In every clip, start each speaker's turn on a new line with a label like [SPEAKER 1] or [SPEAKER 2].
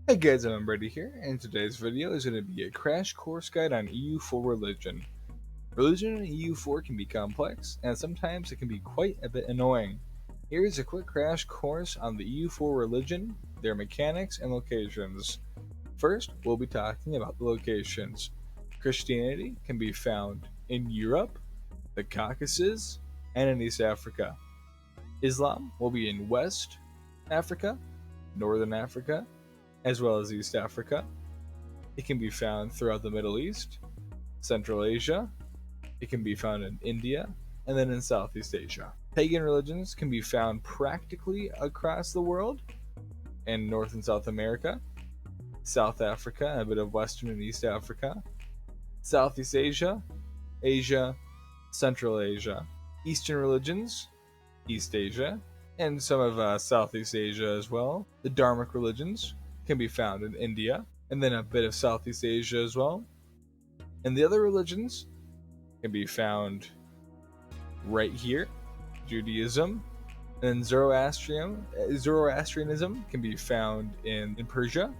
[SPEAKER 1] Hey guys, I'm Brady here, and today's video is going to be a crash course guide on EU4 religion. Religion in EU4 can be complex, and sometimes it can be quite a bit annoying. Here is a quick crash course on the EU4 religion, their mechanics, and locations. First, we'll be talking about the locations. Christianity can be found in Europe, the Caucasus, and in East Africa. Islam will be in West Africa, Northern Africa, as well as East Africa. It can be found throughout the Middle East, Central Asia. It can be found in India, and then in Southeast Asia. Pagan religions can be found practically across the world in North and South America, South Africa, a bit of Western and East Africa, Southeast Asia, Asia, Central Asia. Eastern religions, East Asia, and some of Southeast Asia as well. The Dharmic religions can be found in India, and then a bit of Southeast Asia as well. And the other religions can be found right here, Judaism, and then Zoroastrianism can be found in Persia,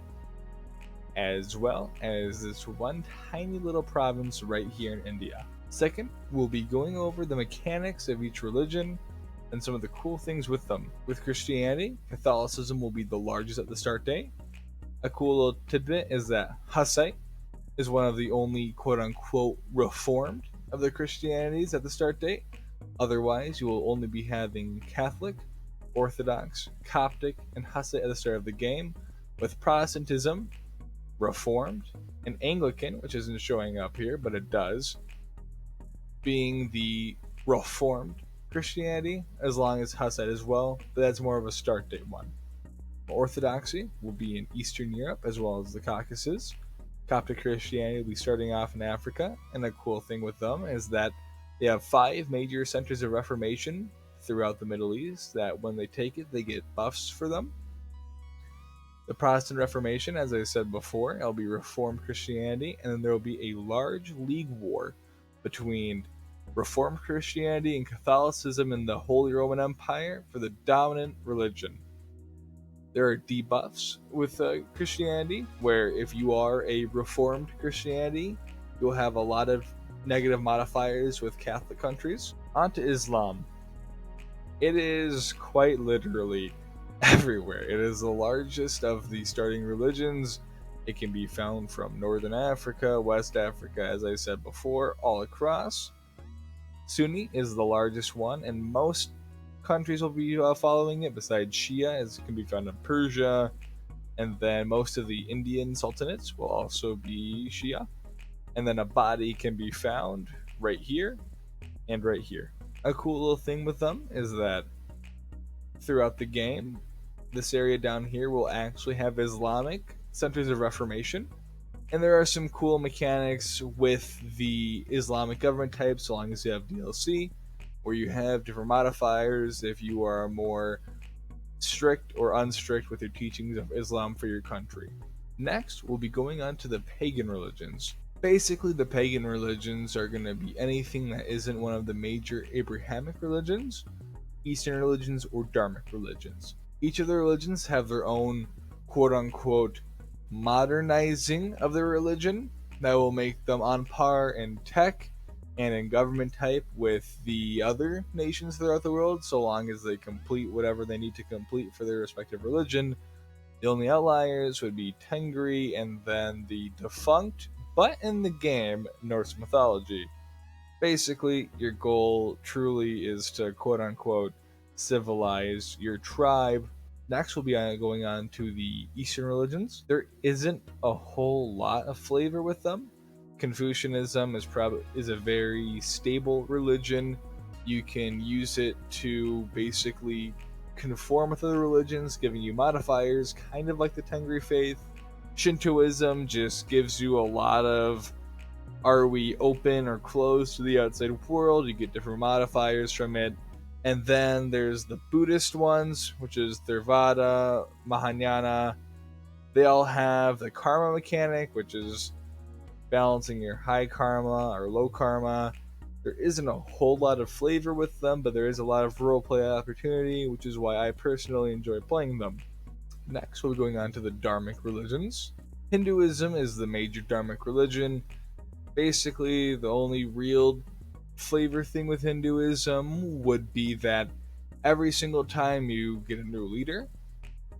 [SPEAKER 1] as well as this one tiny little province right here in India. Second, we'll be going over the mechanics of each religion and some of the cool things with them. With Christianity, Catholicism will be the largest at the start date. A cool little tidbit is that Hussite is one of the only quote-unquote reformed of the Christianities at the start date. Otherwise, you will only be having Catholic, Orthodox, Coptic, and Hussite at the start of the game, with Protestantism, Reformed, and Anglican, which isn't showing up here, but it does, being the Reformed Christianity, as long as Hussite as well, but that's more of a start date one. Orthodoxy will be in Eastern Europe as well as the Caucasus. Coptic Christianity will be starting off in Africa, and a cool thing with them is that they have 5 major centers of Reformation throughout the Middle East that when they take it, they get buffs for them. The Protestant Reformation, as I said before, it'll be Reformed Christianity, and then there will be a large league war between Reformed Christianity and Catholicism in the Holy Roman Empire for the dominant religion. There are debuffs with Christianity, where if you are a Reformed Christianity, you'll have a lot of negative modifiers with Catholic countries. On to Islam. It is quite literally everywhere. It is the largest of the starting religions. It can be found from Northern Africa, West Africa, as I said before, all across. Sunni is the largest one, and most countries will be following it, besides Shia, as it can be found in Persia, and then most of the Indian sultanates will also be Shia. And then Abadi can be found right here and right here. A cool little thing with them is that throughout the game, this area down here will actually have Islamic centers of Reformation. And there are some cool mechanics with the Islamic government type, so long as you have DLC, where you have different modifiers if you are more strict or unstrict with your teachings of Islam for your country. Next, we'll be going on to the pagan religions. Basically, the pagan religions are going to be anything that isn't one of the major Abrahamic religions, Eastern religions, or Dharmic religions. Each of the religions have their own quote-unquote modernizing of their religion that will make them on par in tech and in government type with the other nations throughout the world, so long as they complete whatever they need to complete for their respective religion. The only outliers would be Tengri and then the defunct, but in the game, Norse mythology. Basically, your goal truly is to quote-unquote civilize your tribe. Next, we'll be going on to the Eastern religions. There isn't a whole lot of flavor with them. Confucianism is a very stable religion. You can use it to basically conform with other religions, giving you modifiers, kind of like the Tengri faith. Shintoism just gives you a lot of, are we open or closed to the outside world? You get different modifiers from it. And then there's the Buddhist ones, which is Theravada, Mahayana. They all have the karma mechanic, which is balancing your high karma or low karma. There isn't a whole lot of flavor with them, but there is a lot of roleplay opportunity, which is why I personally enjoy playing them. Next, we'll be going on to the Dharmic religions. Hinduism is the major Dharmic religion. Basically, the only real flavor thing with Hinduism would be that every single time you get a new leader,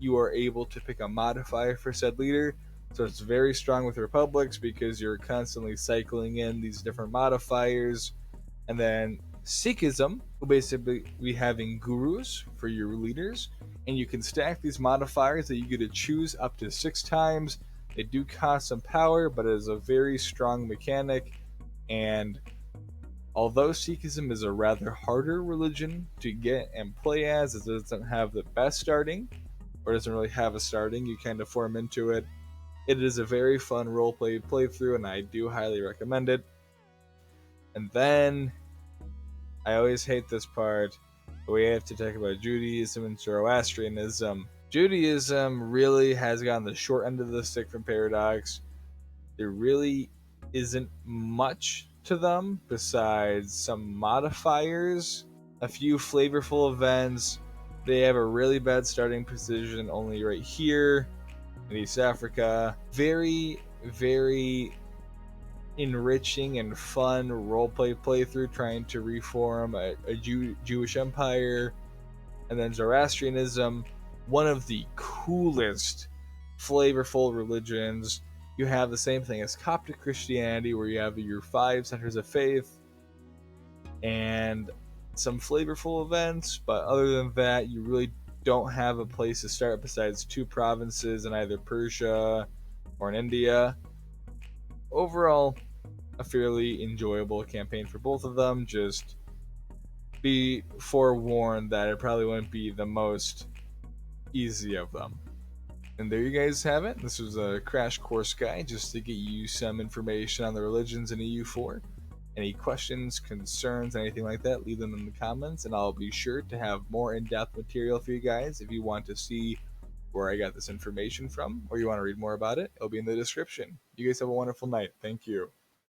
[SPEAKER 1] you are able to pick a modifier for said leader. So it's very strong with republics because you're constantly cycling in these different modifiers. And then Sikhism will basically be having gurus for your leaders, and you can stack these modifiers that you get to choose up to 6 times. They do cost some power, but it is a very strong mechanic. And although Sikhism is a rather harder religion to get and play as it doesn't have the best starting, or doesn't really have a starting, you kind of form into it. It is a very fun roleplay playthrough, and I do highly recommend it. And then I always hate this part, but we have to talk about Judaism and Zoroastrianism. Judaism really has gotten the short end of the stick from Paradox. There really isn't much to them besides some modifiers, a few flavorful events. They have a really bad starting position only right here in East Africa. Very, very enriching and fun roleplay playthrough trying to reform a Jewish empire. And then Zoroastrianism, one of the coolest, flavorful religions. You have the same thing as Coptic Christianity, where you have your 5 centers of faith and some flavorful events, but other than that, you really don't have a place to start besides 2 provinces in either Persia or in India. Overall, a fairly enjoyable campaign for both of them. Just be forewarned that it probably wouldn't be the most easy of them. And there you guys have it. This was a crash course guide just to get you some information on the religions in EU4. Any questions, concerns, anything like that, leave them in the comments, and I'll be sure to have more in-depth material for you guys. If you want to see where I got this information from, or you want to read more about it, it'll be in the description. You guys have a wonderful night. Thank you.